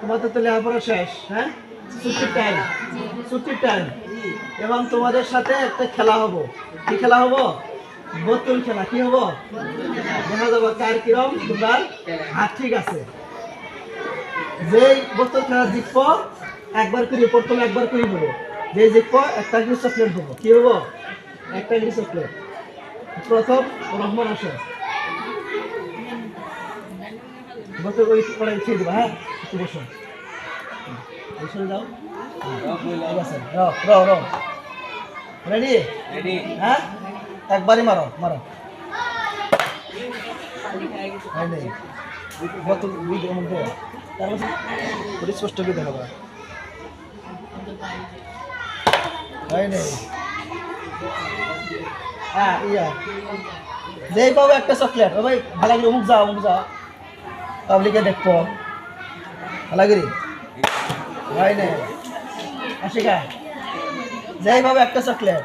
তোমাদের তো লেখাপড়া শেষ, হ্যাঁ? ছুটির টাইম এবং তোমাদের সাথে একটা খেলা হবো। কি খেলা হবো? বোতল খেলা। কি হবো? দেখা যাবো কার কিরম তোমার হাত ঠিক আছে। যেই বোতল খেলা জিতব একবার করে প্রথমে একবার করে বলো, যে জিতব একটা করে চকলেট দেবো। কি হবো? একটা করে চকলেট। প্রথম রহমান আসে, বোতল ওই পরে খেয়ে দেবো। হ্যাঁ, একটু বসো, বসে যাও। ঠিক আছে, রেডি? হ্যাঁ, একবারই মারো মারো। বোতল মধ্যে তারপর স্পষ্ট করে দেখা যায়। হ্যাঁ, ইয়া যেই পাবো একটা চকলেট। ও ভাই ভালো করে অমুক যাও পাবলিকে দেখবো। ভালো করি ভাই নেই আশিকা, যেই পাবো একটা চকলেট।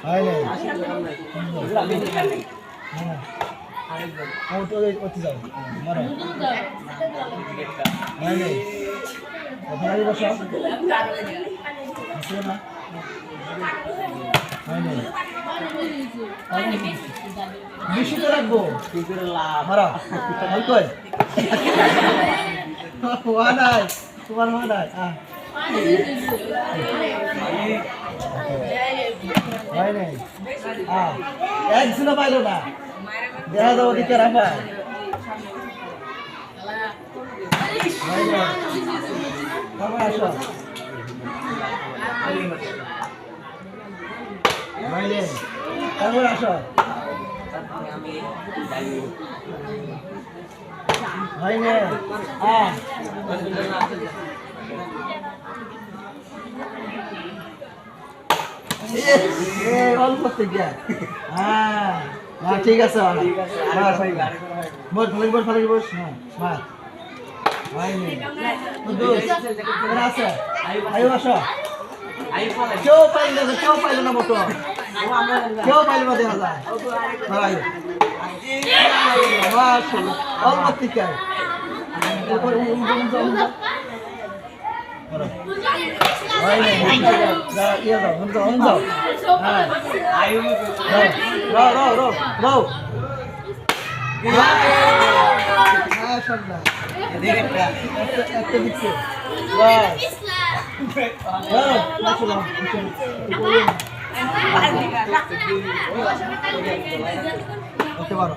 ভাই নেই যাও মারো। ভাই নেই ভালো বসো না। বেশিতে রাখবো মারা কই হওয়া নাই, তোমার হওয়া নাই। হয় নাই, একজনও পাইলো না। দেখা যাবো দিকে রাখা আসো। তারপর আসো। হয়নি, অল্প থেকে। হ্যাঁ, ঠিক আছে। কেউ পাইল না মতো, কেউ পাইল না। দেখা যায় অল্প থেকে। একটা দিচ্ছে পারো।